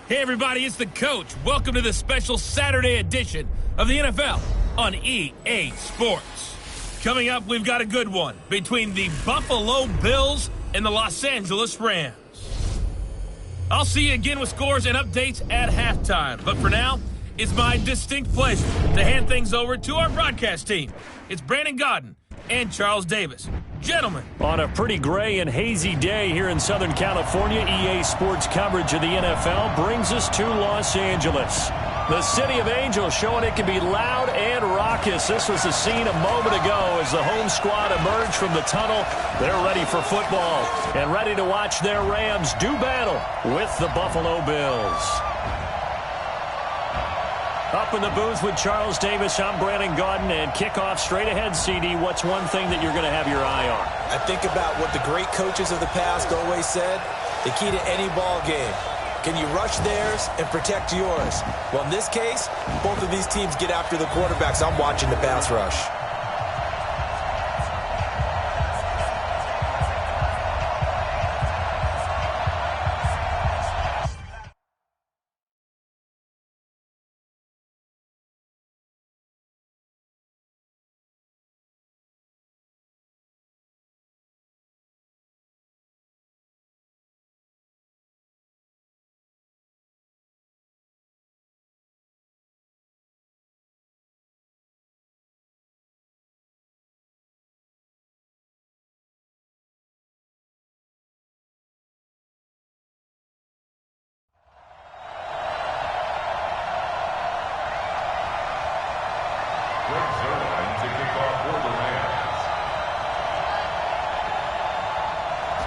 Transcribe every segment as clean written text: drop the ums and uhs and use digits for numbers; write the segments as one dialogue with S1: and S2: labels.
S1: Hey everybody, it's the coach. Welcome to this special Saturday edition of the NFL on EA Sports. Coming up, we've got a good one between the Buffalo Bills and the Los Angeles Rams. I'll see you again with scores and updates at halftime. But for now, it's my distinct pleasure to hand things over to our broadcast team. It's Brandon Godden and Charles Davis. Gentlemen.
S2: On a pretty gray and hazy day here in Southern California, EA Sports coverage of the NFL brings us to Los Angeles. The City of Angels showing it can be loud and raucous. This was the scene a moment ago as the home squad emerged from the tunnel. They're ready for football and ready to watch their Rams do battle with the Buffalo Bills. Up in the booth with Charles Davis, I'm Brandon Godden, and kickoff straight ahead, CD. What's one thing that you're going to have your eye on?
S3: I think about what the great coaches of the past always said. The key to any ball game. Can you rush theirs and protect yours? Well, in this case, both of these teams get after the quarterbacks. I'm watching the pass rush.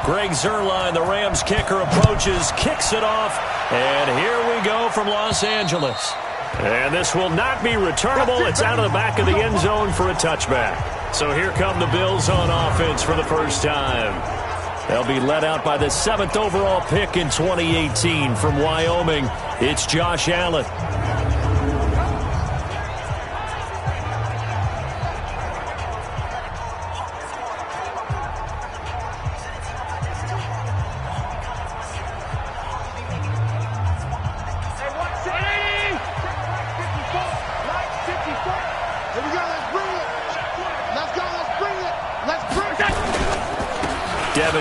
S2: Greg Zuerlein, the Rams kicker, approaches, kicks it off, and here we go from Los Angeles. And this will not be returnable. It's out of the back of the end zone for a touchback. So here come the Bills on offense for the first time. They'll be led out by the 7th overall pick in 2018 from Wyoming. It's Josh Allen.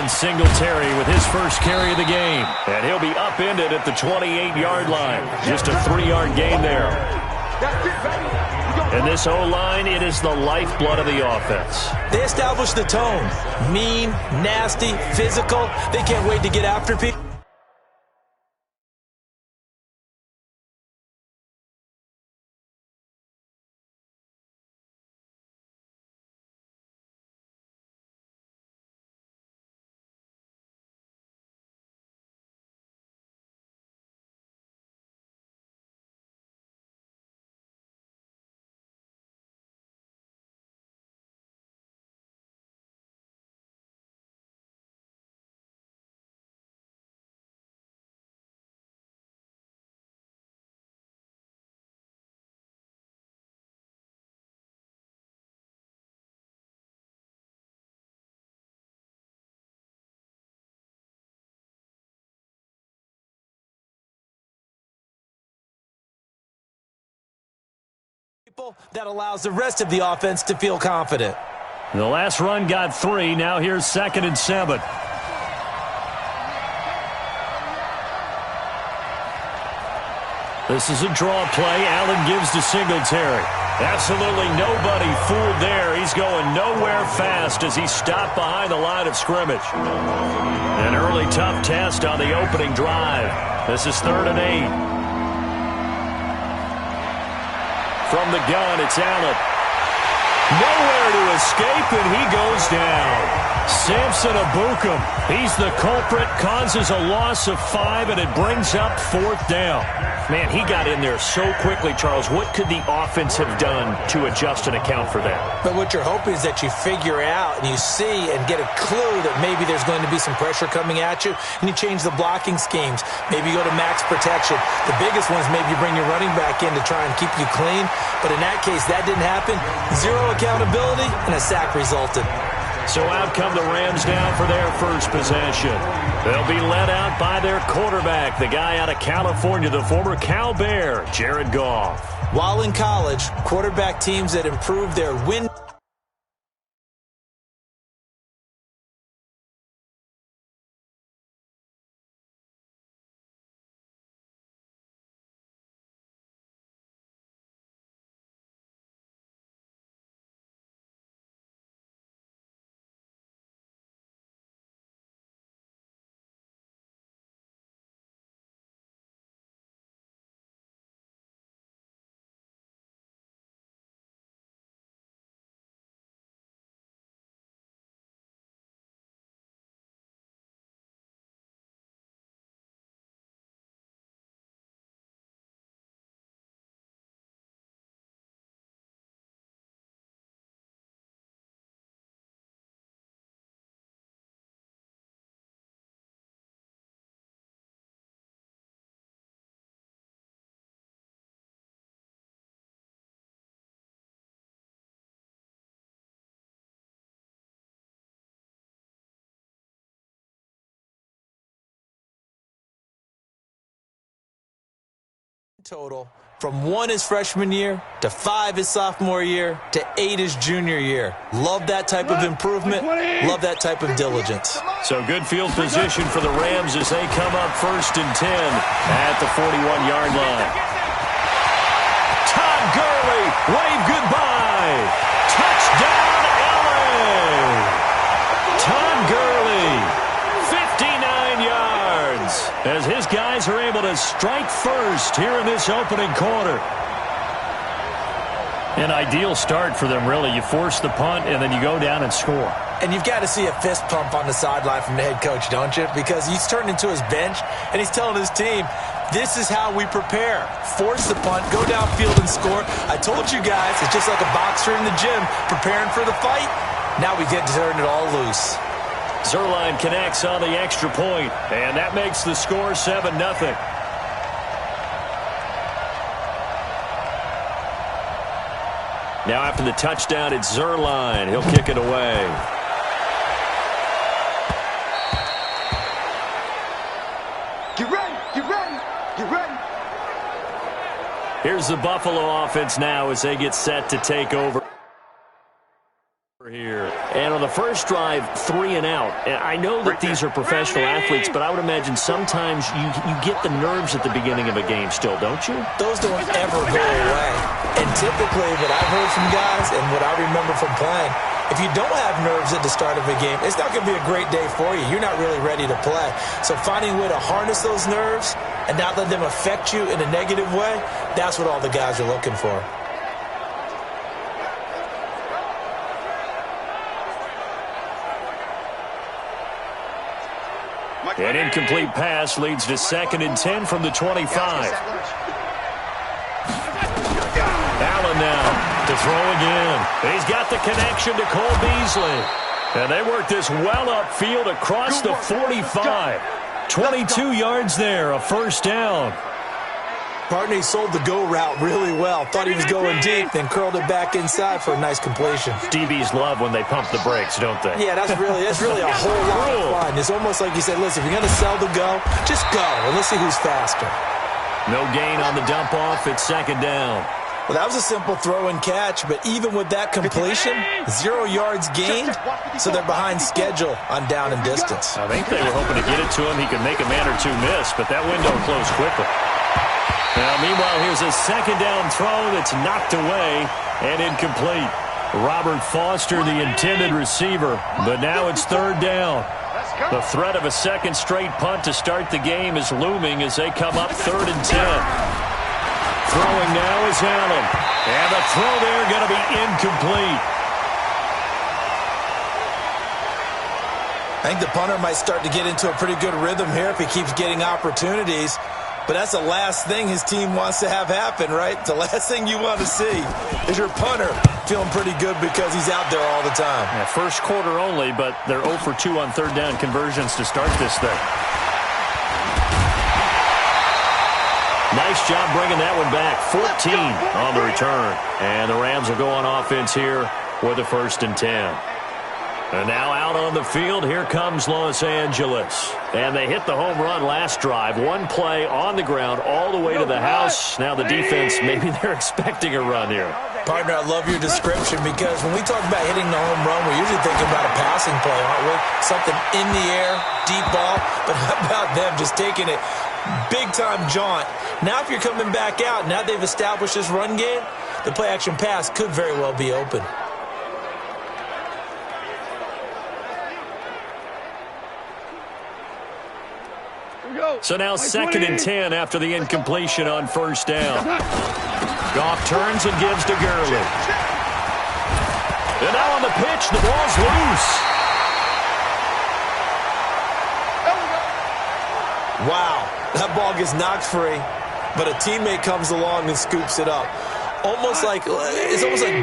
S2: Singletary with his first carry of the game. And he'll be upended at the 28-yard line. Just a 3-yard gain there. And this O-line, it is the lifeblood of the offense.
S3: They establish the tone. Mean, nasty, physical. They can't wait to get after people. That allows the rest of the offense to feel confident.
S2: The last run got 3. Now here's 2nd and 7. This is a draw play. Allen gives to Singletary. Absolutely nobody fooled there. He's going nowhere fast as he stopped behind the line of scrimmage. An early tough test on the opening drive. This is 3rd and 8. From the gun, it's Allen. Nowhere to escape, and he goes down. Samson Abukum, he's the culprit, causes a loss of 5, and it brings up 4th down. Man, he got in there so quickly, Charles. What could the offense have done to adjust and account for that?
S3: But what you're hoping is that you figure out and you see and get a clue that maybe there's going to be some pressure coming at you, and you change the blocking schemes. Maybe you go to max protection. The biggest one is maybe you bring your running back in to try and keep you clean. But in that case, that didn't happen. 0 accountability, and a sack resulted.
S2: So out come the Rams down for their first possession. They'll be led out by their quarterback, the guy out of California, the former Cal Bear, Jared Goff.
S3: While in college, quarterback teams that improve their win total from 1 his freshman year to 5 his sophomore year to 8 his junior year. Love that type of improvement. Love that type of diligence.
S2: So good field position for the Rams as they come up 1st and 10 at the 41-yard line. Todd Gurley, wave goodbye. Touchdown, LA. Todd Gurley, 59 yards, as his guys are able to strike first here in this opening quarter. An ideal start for them, really. You force the punt, and then you go down and score.
S3: And you've got to see a fist pump on the sideline from the head coach, don't you? Because he's turned into his bench, and he's telling his team, this is how we prepare. Force the punt, go downfield and score. I told you guys, it's just like a boxer in the gym preparing for the fight. Now we get to turn it all loose.
S2: Zuerlein connects on the extra point, and that makes the score 7-0. Now after the touchdown, it's Zuerlein. He'll kick it away.
S4: Get ready, get ready, get ready.
S2: Here's the Buffalo offense now as they get set to take over here. And on the first drive, 3 and out. And I know that these are professional athletes, but I would imagine sometimes you get the nerves at the beginning of a game still, don't you?
S3: Those don't ever go away. And typically what I've heard from guys and what I remember from playing, if you don't have nerves at the start of a game, it's not going to be a great day for you. You're not really ready to play. So finding a way to harness those nerves and not let them affect you in a negative way, that's what all the guys are looking for.
S2: An incomplete pass leads to 2nd and 10 from the 25. Allen now to throw again. He's got the connection to Cole Beasley. And they work this well upfield across the 45. 22 yards there, a first down.
S3: Partner, he sold the go route really well. Thought he was going deep, then curled it back inside for a nice completion.
S2: DBs love when they pump the brakes, don't they?
S3: Yeah, that's really a whole lot of fun. It's almost like you said, listen, if you're going to sell the go, just go, and let's see who's faster.
S2: No gain on the dump off. It's 2nd down.
S3: Well, that was a simple throw and catch, but even with that completion, 0 yards gained, so they're behind schedule on down and distance.
S2: I think they were hoping to get it to him. He could make a man or two miss, but that window closed quickly. Now, meanwhile, here's a 2nd down throw that's knocked away and incomplete. Robert Foster, the intended receiver, but now it's 3rd down. The threat of a second straight punt to start the game is looming as they come up 3rd and 10. Throwing now is Allen. And the throw there going to be incomplete.
S3: I think the punter might start to get into a pretty good rhythm here if he keeps getting opportunities. But that's the last thing his team wants to have happen, right? The last thing you want to see is your punter feeling pretty good because he's out there all the time.
S2: Yeah, first quarter only, but they're 0 for 2 on 3rd down conversions to start this thing. Nice job bringing that one back. 14 on the return. And the Rams will go on offense here with a 1st and 10. And now out on the field, here comes Los Angeles. And they hit the home run last drive. One play on the ground all the way to the house. Now the defense, maybe they're expecting a run here.
S3: Partner, I love your description because when we talk about hitting the home run, we're usually thinking about a passing play, aren't we? Something in the air, deep ball. But how about them just taking it big-time jaunt? Now if you're coming back out, now they've established this run game, the play-action pass could very well be open.
S2: So now 2nd and 10 after the incompletion on first down. Goff turns and gives to Gurley. And now on the pitch, the ball's loose.
S3: Wow, that ball gets knocked free, but a teammate comes along and scoops it up. It's almost like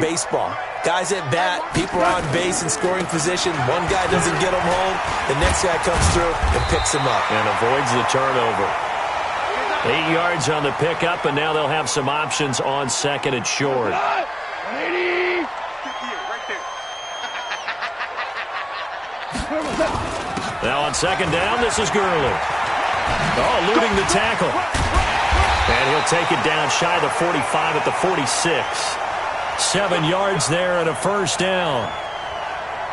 S3: baseball. Guys at bat, people are on base in scoring position. One guy doesn't get him home. The next guy comes through and picks him up.
S2: And avoids the turnover. 8 yards on the pickup, and now they'll have some options on 2nd and short. Now on 2nd down, this is Gurley. Oh, eluding the tackle. And he'll take it down shy of the 45 at the 46. 7 yards there and a first down.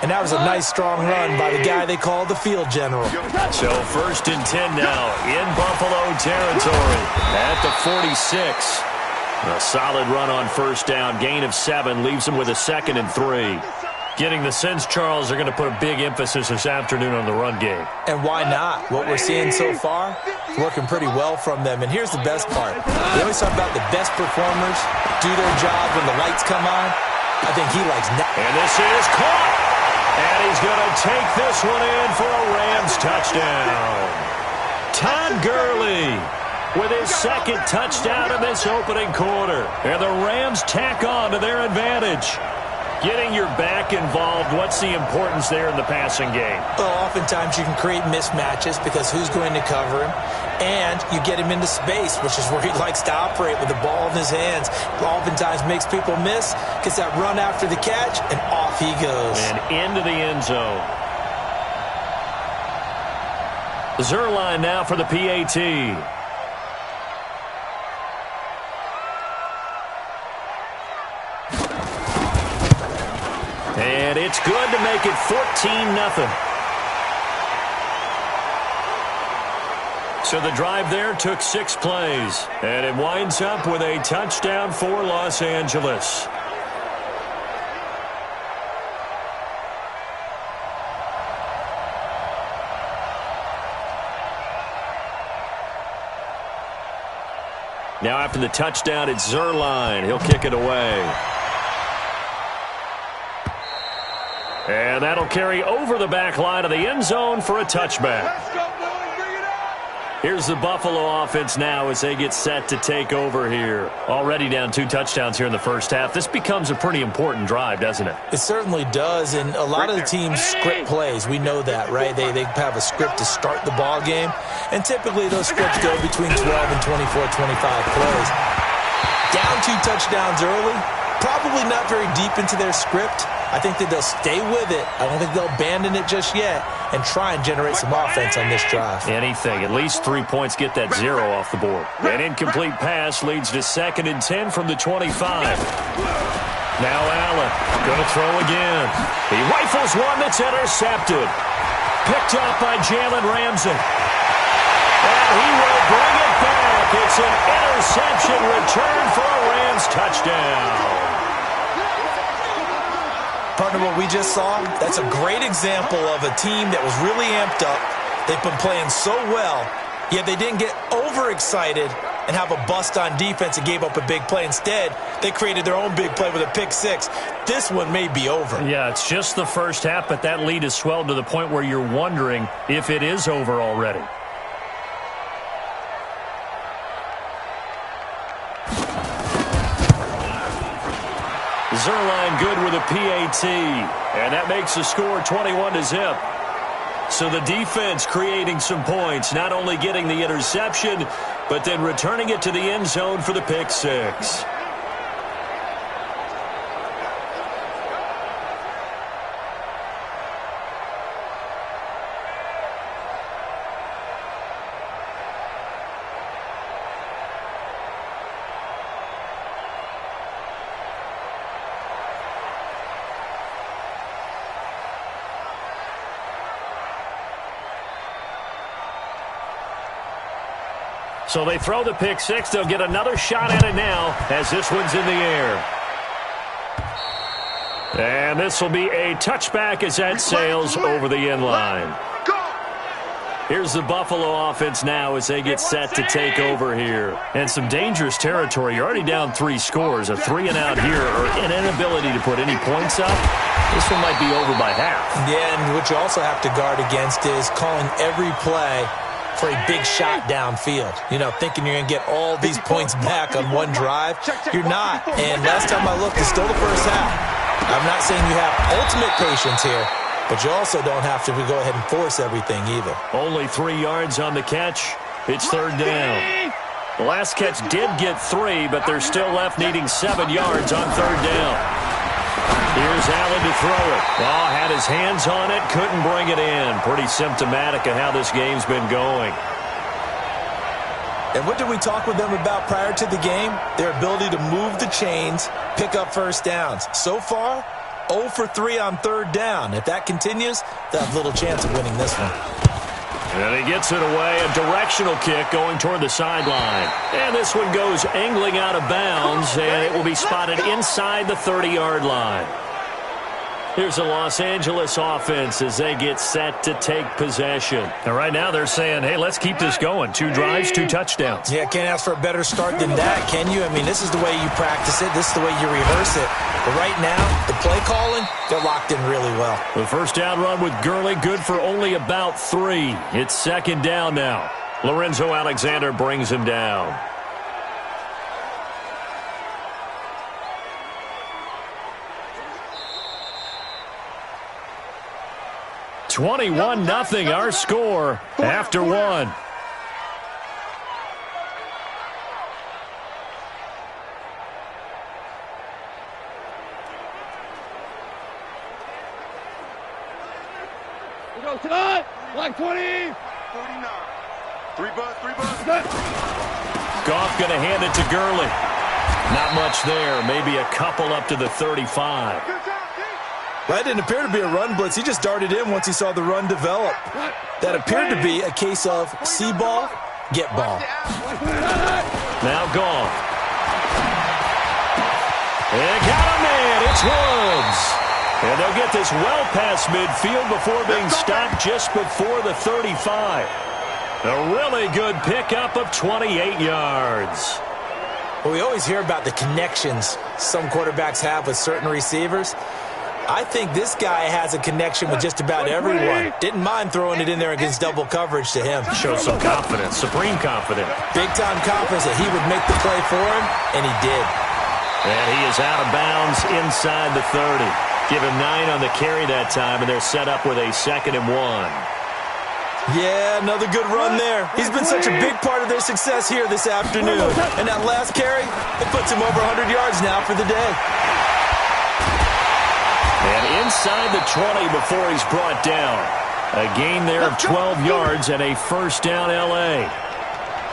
S3: And that was a nice, strong run by the guy they call the field general.
S2: So 1st and 10 now in Buffalo territory at the 46. A solid run on first down. Gain of 7 leaves them with a 2nd and 3. Getting the sense, Charles, they're going to put a big emphasis this afternoon on the run game.
S3: And why not? What we're seeing so far is working pretty well from them. And here's the best part. We always talk about the best performers do their job when the lights come on. I think he likes that.
S2: And this is caught. And he's going to take this one in for a Rams touchdown. Todd Gurley with his 2nd touchdown in this opening quarter. And the Rams tack on to their advantage. Getting your back involved, what's the importance there in the passing game?
S3: Well, oftentimes you can create mismatches because who's going to cover him? And you get him into space, which is where he likes to operate with the ball in his hands. Oftentimes makes people miss, gets that run after the catch, and off he goes.
S2: And into the end zone. Zerline now for the PAT. And it's good to make it 14-0. So the drive there took 6 plays. And it winds up with a touchdown for Los Angeles. Now after the touchdown, it's Zerline. He'll kick it away. And that'll carry over the back line of the end zone for a touchback. Here's the Buffalo offense now as they get set to take over here. Already down 2 touchdowns here in the first half. This becomes a pretty important drive, doesn't it?
S3: It certainly does, and a lot of the teams script plays. We know that, right? They have a script to start the ball game, and typically those scripts go between 12 and 24, 25 plays. Down 2 touchdowns early, probably not very deep into their script. I think that they'll stay with it. I don't think they'll abandon it just yet and try and generate some offense on this drive.
S2: Anything. At least 3 points get that 0 off the board. An incomplete pass leads to 2nd and 10 from the 25. Now Allen going to throw again. He rifles one that's intercepted. Picked up by Jalen Ramsey. And he will bring it back. It's an interception return for a Rams touchdown.
S3: Partner, what we just saw, that's a great example of a team that was really amped up. They've been playing so well, yet they didn't get overexcited and have a bust on defense and gave up a big play. Instead, they created their own big play with a pick 6. This one may be over.
S2: Yeah, it's just the first half, but that lead has swelled to the point where you're wondering if it is over already. Zerline good with a PAT, and that makes the score 21-0. So the defense creating some points, not only getting the interception, but then returning it to the end zone for the pick 6. So they throw the pick six. They'll get another shot at it now as this one's in the air. And this will be a touchback as that sails over the end line. Here's the Buffalo offense now as they get set to take over here. And some dangerous territory. You're already down 3 scores. A 3-and-out here or an inability to put any points up. This one might be over by half. Yeah, and what you also have to guard against is calling every play for a big shot downfield. You know, thinking you're going to get all these points back on one drive. You're not. And last time I looked, it's still the first half. I'm not saying you have ultimate patience here, but you also don't have to go ahead and force everything either. Only 3 yards on the catch. It's third down. The last catch did get 3, but they're still left needing 7 yards on third down. Here's Allen to throw it. Oh, had his hands on it, couldn't bring it in. Pretty symptomatic of how this game's been going. And what did we talk with them about prior to the game? Their ability to move the chains, pick up first downs. So far, 0 for 3 on third down. If that continues, they'll have little chance of winning this one. And he gets it away. A directional kick going toward the sideline. And this one goes angling out of bounds, and it will be spotted inside the 30-yard line. Here's the Los Angeles offense as they get set to take possession. And right now they're saying, hey, let's keep this going. 2 drives, 2 touchdowns. Yeah, can't ask for a better start than that, can you? I mean, this is the way you practice it. This is the way you rehearse it. But right now, the play calling, they're locked in really well. The first down run with Gurley, good for only about 3. It's second down now. Lorenzo Alexander brings him down. 21-0 our score after 1.
S5: We go tonight, like 20.
S4: 39. 3 bus.
S2: Goff going to hand it to Gurley. Not much there. Maybe a couple up to the 35.
S3: That didn't appear to be a run blitz. He just darted in once he saw the run develop. That appeared to be a case of see ball, get ball.
S2: Now Goff. And got a man. It's Woods. And they'll get this well past midfield before being stopped just before the 35. A really good pickup of 28 yards.
S3: Well, we always hear about the connections some quarterbacks have with certain receivers. I think this guy has a connection with just about everyone. Didn't mind throwing it in there against double coverage to him.
S2: Shows some confidence, supreme confidence.
S3: Big-time confidence that he would make the play for him, and he did.
S2: And he is out of bounds inside the 30. Give him 9 on the carry that time, and they're set up with a 2nd and 1.
S3: Yeah, another good run there. He's been such a big part of their success here this afternoon. And that last carry, it puts him over 100 yards now for the day.
S2: And inside the 20 before he's brought down. A gain there of 12 yards and a first down L.A.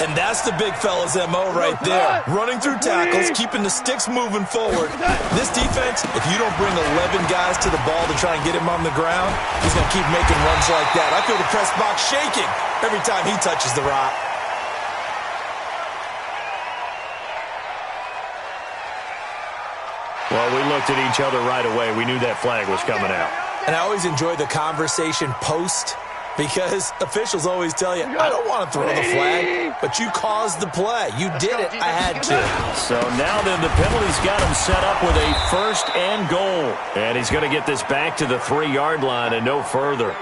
S3: And that's the big fella's M.O. right there. Running through tackles, keeping the sticks moving forward. This defense, if you don't bring 11 guys to the ball to try and get him on the ground, he's going to keep making runs like that. I feel the press box shaking every time he touches the rock.
S2: Well, we looked at each other right away. We knew that flag was coming out.
S3: And I always enjoy the conversation post because officials always tell you, I don't want to throw the flag, but you caused the play. You did it. I had to.
S2: So now then the penalty's got him set up with a 1st and goal. And he's going to get this back to the 3-yard line and no further.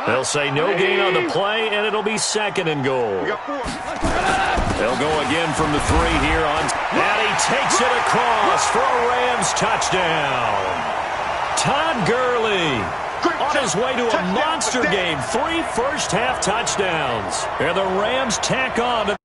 S2: They'll say no gain on the play, and it'll be 2nd and goal. They'll go again from the 3 here on. And he takes it across for a Rams touchdown. Todd Gurley on his way to a monster game. 3 first-half touchdowns. And the Rams tack on to